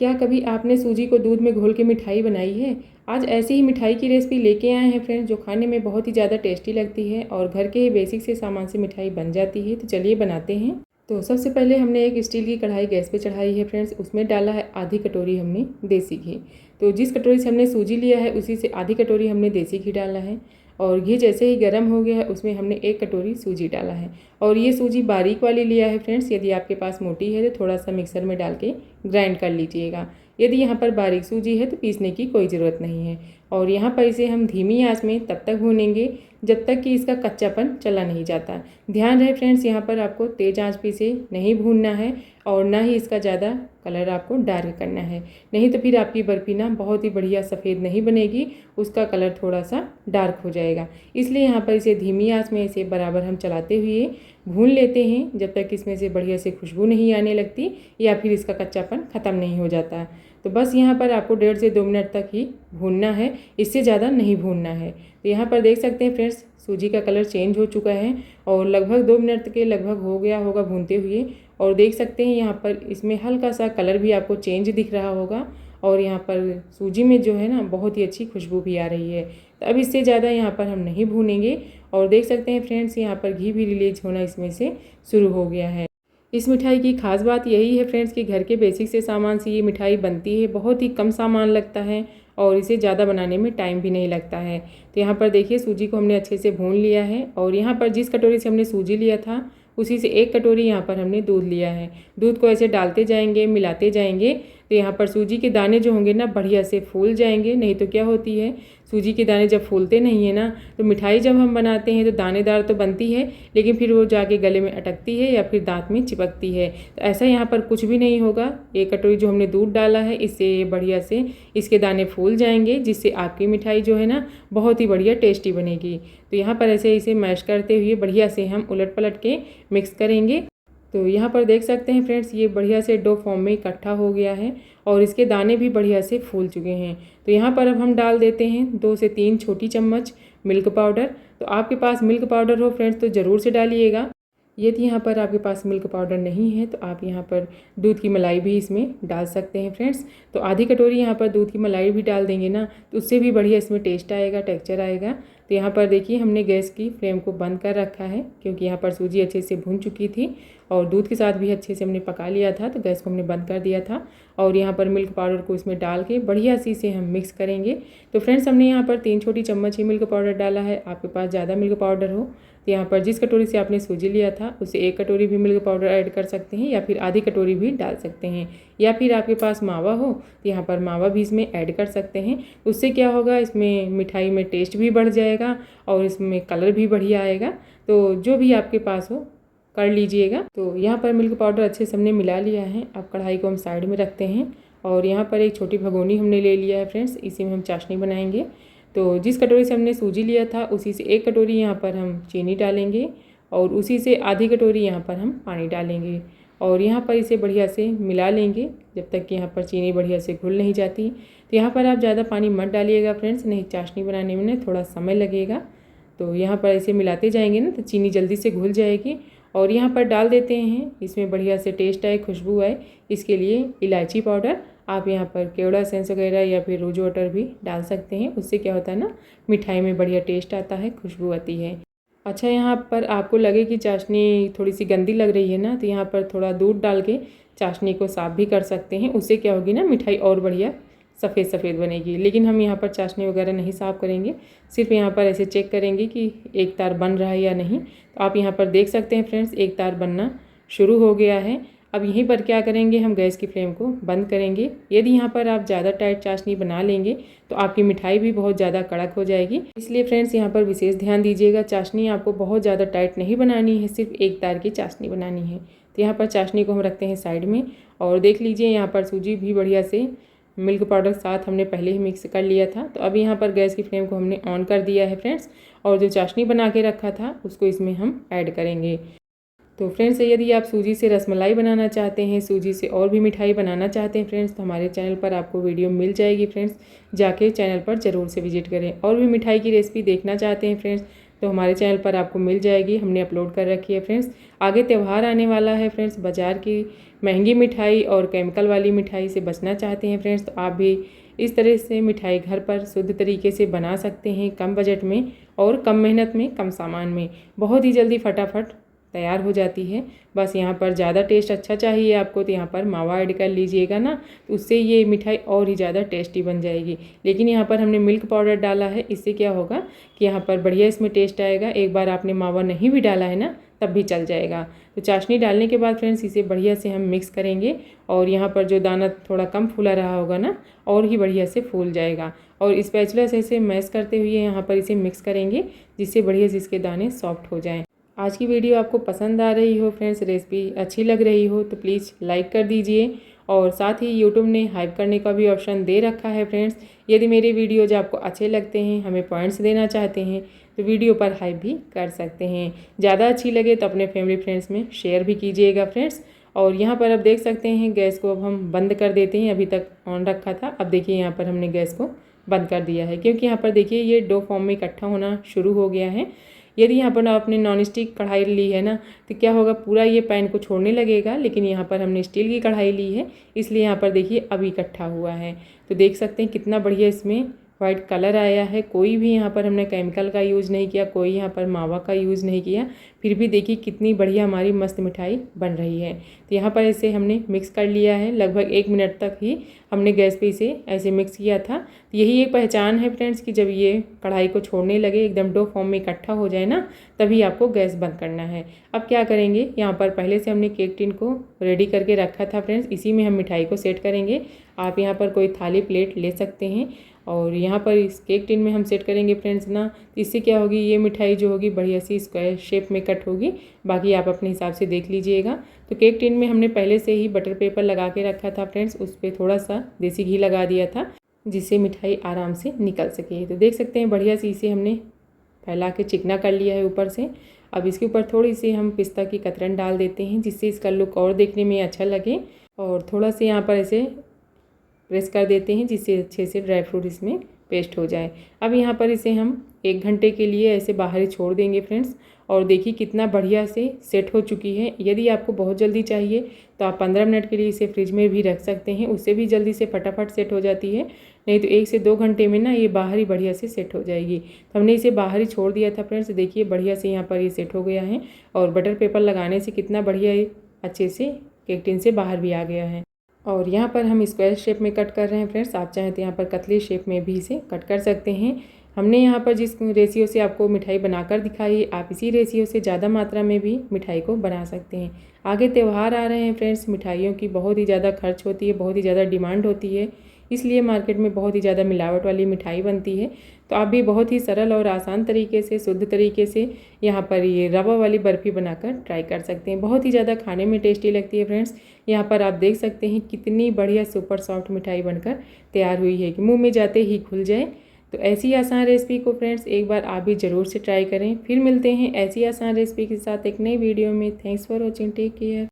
क्या कभी आपने सूजी को दूध में घोल के मिठाई बनाई है? आज ऐसी ही मिठाई की रेसिपी लेके आए हैं फ्रेंड्स, जो खाने में बहुत ही ज़्यादा टेस्टी लगती है और घर के ही बेसिक से सामान से मिठाई बन जाती है। तो चलिए बनाते हैं। तो सबसे पहले हमने एक स्टील की कढ़ाई गैस पे चढ़ाई है फ्रेंड्स। उसमें डाला है आधी कटोरी हमने देसी घी। तो जिस कटोरी से हमने सूजी लिया है उसी से आधी कटोरी हमने देसी घी डाला है। और घी जैसे ही गर्म हो गया है उसमें हमने एक कटोरी सूजी डाला है। और ये सूजी बारीक वाली लिया है फ्रेंड्स। यदि आपके पास मोटी है तो थोड़ा सा मिक्सर में डाल के ग्राइंड कर लीजिएगा। यदि यहाँ पर बारीक सूजी है तो पीसने की कोई ज़रूरत नहीं है। और यहाँ पर इसे हम धीमी आंच में तब तक भूनेंगे जब तक कि इसका कच्चापन चला नहीं जाता। ध्यान रहे फ्रेंड्स, यहाँ पर आपको तेज़ आंच पे इसे नहीं भूनना है और ना ही इसका ज़्यादा कलर आपको डार्क करना है, नहीं तो फिर आपकी बर्फ़ी ना बहुत ही बढ़िया सफ़ेद नहीं बनेगी, उसका कलर थोड़ा सा डार्क हो जाएगा। इसलिए यहाँ पर इसे धीमी आंच में इसे बराबर हम चलाते हुए भून लेते हैं जब तक इसमें से बढ़िया से खुशबू नहीं आने लगती या फिर इसका कच्चापन ख़त्म नहीं हो जाता। तो बस यहाँ पर आपको 1.5 से 2 मिनट तक ही भूनना है, इससे ज़्यादा नहीं भूनना है। तो यहाँ पर देख सकते हैं फ्रेंड्स, सूजी का कलर चेंज हो चुका है और लगभग 2 मिनट के लगभग हो गया होगा भूनते हुए। और देख सकते हैं यहाँ पर इसमें हल्का सा कलर भी आपको चेंज दिख रहा होगा और यहाँ पर सूजी में जो है ना बहुत ही अच्छी खुशबू भी आ रही है। तो अब इससे ज़्यादा यहाँ पर हम नहीं भूनेंगे। और देख सकते हैं फ्रेंड्स, यहाँ पर घी भी रिलीज होना इसमें से शुरू हो गया है। इस मिठाई की खास बात यही है फ्रेंड्स कि घर के बेसिक से सामान से ये मिठाई बनती है। बहुत ही कम सामान लगता है और इसे ज़्यादा बनाने में टाइम भी नहीं लगता है। तो यहाँ पर देखिए सूजी को हमने अच्छे से भून लिया है और यहाँ पर जिस कटोरी से हमने सूजी लिया था उसी से एक कटोरी यहाँ पर हमने दूध लिया है। दूध को ऐसे डालते जाएंगे, मिलाते जाएंगे तो यहाँ पर सूजी के दाने जो होंगे ना बढ़िया से फूल जाएंगे। नहीं तो क्या होती है, सूजी के दाने जब फूलते नहीं है ना तो मिठाई जब हम बनाते हैं तो दानेदार तो बनती है लेकिन फिर वो जाके गले में अटकती है या फिर दांत में चिपकती है। तो ऐसा यहाँ पर कुछ भी नहीं होगा। एक कटोरी जो हमने दूध डाला है इससे बढ़िया से इसके दाने फूल जाएंगे, जिससे आपकी मिठाई जो है ना बहुत ही बढ़िया टेस्टी बनेगी। तो यहाँ पर ऐसे इसे मैश करते हुए बढ़िया से हम उलट पलट के मिक्स करेंगे। तो यहाँ पर देख सकते हैं फ्रेंड्स, ये बढ़िया से डो फॉर्म में इकट्ठा हो गया है और इसके दाने भी बढ़िया से फूल चुके हैं। तो यहाँ पर अब हम डाल देते हैं 2 से 3 छोटी चम्मच मिल्क पाउडर। तो आपके पास मिल्क पाउडर हो फ्रेंड्स तो ज़रूर से डालिएगा। यदि यहाँ पर आपके पास मिल्क पाउडर नहीं है तो आप यहाँ पर दूध की मलाई भी इसमें डाल सकते हैं फ्रेंड्स। तो आधी कटोरी यहाँ पर दूध की मलाई भी डाल देंगे ना तो उससे भी बढ़िया इसमें टेस्ट आएगा, टेक्सचर आएगा। तो यहाँ पर देखिए हमने गैस की फ्लेम को बंद कर रखा है क्योंकि यहाँ पर सूजी अच्छे से भून चुकी थी और दूध के साथ भी अच्छे से हमने पका लिया था, तो गैस को हमने बंद कर दिया था। और यहाँ पर मिल्क पाउडर को इसमें डाल के बढ़िया सी से हम मिक्स करेंगे। तो फ्रेंड्स हमने यहाँ पर 3 छोटी चम्मच ही मिल्क पाउडर डाला है। आपके पास ज़्यादा मिल्क पाउडर हो तो यहाँ पर जिस कटोरी से आपने सूजी लिया था उसे 1 कटोरी भी मिल्क पाउडर ऐड कर सकते हैं या फिर आधी कटोरी भी डाल सकते हैं। या फिर आपके पास मावा हो तो यहाँ पर मावा भी इसमें ऐड कर सकते हैं। उससे क्या होगा, इसमें मिठाई में टेस्ट भी बढ़ जाएगा और इसमें कलर भी बढ़िया आएगा। तो जो भी आपके पास हो कर लीजिएगा। तो यहाँ पर मिल्क पाउडर अच्छे से हमने मिला लिया है। अब कढ़ाई को हम साइड में रखते हैं और यहाँ पर एक छोटी भगोनी हमने ले लिया है फ्रेंड्स, इसी में हम चाशनी बनाएंगे। तो जिस कटोरी से हमने सूजी लिया था उसी से 1 कटोरी यहाँ पर हम चीनी डालेंगे और उसी से आधी कटोरी यहाँ पर हम पानी डालेंगे और यहाँ पर इसे बढ़िया से मिला लेंगे जब तक कि यहाँ पर चीनी बढ़िया से घुल नहीं जाती। तो यहाँ पर आप ज़्यादा पानी मत डालिएगा फ्रेंड्स, नहीं चाशनी बनाने में ना थोड़ा समय लगेगा। तो यहाँ पर ऐसे मिलाते जाएंगे ना तो चीनी जल्दी से घुल जाएगी। और यहाँ पर डाल देते हैं, इसमें बढ़िया से टेस्ट आए, खुशबू आए, इसके लिए इलायची पाउडर। आप यहाँ पर केवड़ा सेंस वगैरह या फिर रोज वाटर भी डाल सकते हैं। उससे क्या होता है ना मिठाई में बढ़िया टेस्ट आता है, खुशबू आती है। अच्छा, यहाँ पर आपको लगे कि चाशनी थोड़ी सी गंदी लग रही है ना तो यहाँ पर थोड़ा दूध डाल के चाशनी को साफ़ भी कर सकते हैं। उससे क्या होगी ना मिठाई और बढ़िया सफ़ेद सफ़ेद बनेगी। लेकिन हम यहाँ पर चाशनी वगैरह नहीं साफ़ करेंगे, सिर्फ यहाँ पर ऐसे चेक करेंगे कि एक तार बन रहा है या नहीं। तो आप यहाँ पर देख सकते हैं फ्रेंड्स, एक तार बनना शुरू हो गया है। अब यहीं पर क्या करेंगे, हम गैस की फ्लेम को बंद करेंगे। यदि यहाँ पर आप ज़्यादा टाइट चाशनी बना लेंगे तो आपकी मिठाई भी बहुत ज़्यादा कड़क हो जाएगी। इसलिए फ्रेंड्स यहाँ पर विशेष ध्यान दीजिएगा, चाशनी आपको बहुत ज़्यादा टाइट नहीं बनानी है, सिर्फ एक तार की चाशनी बनानी है। तो यहाँ पर चाशनी को हम रखते हैं साइड में और देख लीजिए यहाँ पर सूजी भी बढ़िया से मिल्क पाउडर साथ हमने पहले ही मिक्स कर लिया था। तो अब यहाँ पर गैस की फ्लेम को हमने ऑन कर दिया है फ्रेंड्स और जो चाशनी बना के रखा था उसको इसमें हम ऐड करेंगे। तो फ्रेंड्स यदि आप सूजी से रसमलाई बनाना चाहते हैं, सूजी से और भी मिठाई बनाना चाहते हैं फ्रेंड्स, तो हमारे चैनल पर आपको वीडियो मिल जाएगी फ्रेंड्स। जाके चैनल पर ज़रूर से विजिट करें। और भी मिठाई की रेसिपी देखना चाहते हैं फ्रेंड्स तो हमारे चैनल पर आपको मिल जाएगी, हमने अपलोड कर रखी है फ्रेंड्स। आगे त्यौहार आने वाला है फ्रेंड्स, बाज़ार की महंगी मिठाई और केमिकल वाली मिठाई से बचना चाहते हैं फ्रेंड्स, तो आप भी इस तरह से मिठाई घर पर शुद्ध तरीके से बना सकते हैं, कम बजट में और कम मेहनत में, कम सामान में। बहुत ही जल्दी फटाफट तैयार हो जाती है। बस यहाँ पर ज़्यादा टेस्ट अच्छा चाहिए आपको तो यहाँ पर मावा ऐड कर लीजिएगा ना, तो उससे ये मिठाई और ही ज़्यादा टेस्टी बन जाएगी। लेकिन यहाँ पर हमने मिल्क पाउडर डाला है, इससे क्या होगा कि यहाँ पर बढ़िया इसमें टेस्ट आएगा। एक बार आपने मावा नहीं भी डाला है ना तब भी चल जाएगा। तो चाशनी डालने के बाद फ्रेंड्स इसे बढ़िया से हम मिक्स करेंगे और यहाँ पर जो दाना थोड़ा कम फूला रहा होगा ना और ही बढ़िया से फूल जाएगा। और स्पैचुला से इसे मैश करते हुए यहाँ पर इसे मिक्स करेंगे जिससे बढ़िया से इसके दाने सॉफ्ट हो जाएँ। आज की वीडियो आपको पसंद आ रही हो फ्रेंड्स, रेसिपी अच्छी लग रही हो तो प्लीज़ लाइक कर दीजिए और साथ ही यूट्यूब ने हाइप करने का भी ऑप्शन दे रखा है फ्रेंड्स। यदि मेरे वीडियोज आपको अच्छे लगते हैं, हमें पॉइंट्स देना चाहते हैं तो वीडियो पर हाइप भी कर सकते हैं। ज़्यादा अच्छी लगे तो अपने फैमिली फ्रेंड्स में शेयर भी कीजिएगा फ्रेंड्स। और यहाँ पर आप देख सकते हैं गैस को अब हम बंद कर देते हैं, अभी तक ऑन रखा था, अब देखिए यहाँ पर हमने गैस को बंद कर दिया है क्योंकि यहाँ पर देखिए ये डो फॉर्म में इकट्ठा होना शुरू हो गया है। यदि यहाँ पर आपने नॉन स्टिक कढ़ाई ली है ना तो क्या होगा, पूरा ये पैन को छोड़ने लगेगा, लेकिन यहाँ पर हमने स्टील की कढ़ाई ली है इसलिए यहाँ पर देखिए अब इकट्ठा हुआ है। तो देख सकते हैं कितना बढ़िया इसमें वाइट कलर आया है। कोई भी यहाँ पर हमने केमिकल का यूज़ नहीं किया, कोई यहाँ पर मावा का यूज़ नहीं किया, फिर भी देखिए कितनी बढ़िया हमारी मस्त मिठाई बन रही है। तो यहाँ पर इसे हमने मिक्स कर लिया है, लगभग 1 मिनट तक ही हमने गैस पे इसे ऐसे मिक्स किया था। तो यही एक पहचान है फ्रेंड्स कि जब ये कढ़ाई को छोड़ने लगे, एकदम डो फॉर्म में इकट्ठा हो जाए ना, तभी आपको गैस बंद करना है। अब क्या करेंगे, यहाँ पर पहले से हमने केक टिन को रेडी करके रखा था फ्रेंड्स, इसी में हम मिठाई को सेट करेंगे। आप यहाँ पर कोई थाली प्लेट ले सकते हैं और यहाँ पर इस केक टिन में हम सेट करेंगे फ्रेंड्स ना, तो इससे क्या होगी, ये मिठाई जो होगी बढ़िया सी स्क्वायर शेप में कट होगी। बाकी आप अपने हिसाब से देख लीजिएगा। तो केक टिन में हमने पहले से ही बटर पेपर लगा के रखा था फ्रेंड्स, उस पर थोड़ा सा देसी घी लगा दिया था जिससे मिठाई आराम से निकल सके। तो देख सकते हैं बढ़िया सी इसे हमने फैला के चिकना कर लिया है ऊपर से। अब इसके ऊपर थोड़ी सी हम पिस्ता की कतरन डाल देते हैं जिससे इसका लुक और देखने में अच्छा लगे, और थोड़ा सा यहाँ पर ऐसे प्रेस कर देते हैं जिससे अच्छे से ड्राई फ्रूट इसमें पेस्ट हो जाए। अब यहाँ पर इसे हम 1 घंटे के लिए ऐसे बाहर ही छोड़ देंगे फ्रेंड्स। और देखिए कितना बढ़िया से सेट हो चुकी है। यदि आपको बहुत जल्दी चाहिए तो आप 15 मिनट के लिए इसे फ्रिज में भी रख सकते हैं, उससे भी जल्दी से फटाफट सेट हो जाती है। नहीं तो 1 से 2 घंटे में ना ये बाहर ही बढ़िया से सेट हो जाएगी। तो हमने इसे बाहर ही छोड़ दिया था फ्रेंड्स, देखिए बढ़िया से यहाँ पर ये सेट हो गया है और बटर पेपर लगाने से कितना बढ़िया ये अच्छे से केक टिन से बाहर भी आ गया है। और यहाँ पर हम स्क्वायर शेप में कट कर रहे हैं फ्रेंड्स, आप चाहें तो यहाँ पर पतली शेप में भी इसे कट कर सकते हैं। हमने यहाँ पर जिस रेशियो से आपको मिठाई बनाकर दिखाई, आप इसी रेशियो से ज़्यादा मात्रा में भी मिठाई को बना सकते हैं। आगे त्यौहार आ रहे हैं फ्रेंड्स, मिठाइयों की बहुत ही ज़्यादा खर्च होती है, बहुत ही ज़्यादा डिमांड होती है, इसलिए मार्केट में बहुत ही ज़्यादा मिलावट वाली मिठाई बनती है। तो आप भी बहुत ही सरल और आसान तरीके से, शुद्ध तरीके से यहाँ पर ये रवा वाली बर्फ़ी बनाकर ट्राई कर सकते हैं। बहुत ही ज़्यादा खाने में टेस्टी लगती है फ्रेंड्स। यहाँ पर आप देख सकते हैं कितनी बढ़िया सुपर सॉफ्ट मिठाई बनकर तैयार हुई है कि मुँह में जाते ही खुल जाए। तो ऐसी आसान रेसिपी को फ्रेंड्स एक बार आप भी ज़रूर से ट्राई करें। फिर मिलते हैं ऐसी आसान रेसिपी के साथ एक नई वीडियो में। Thanks for watching, take care.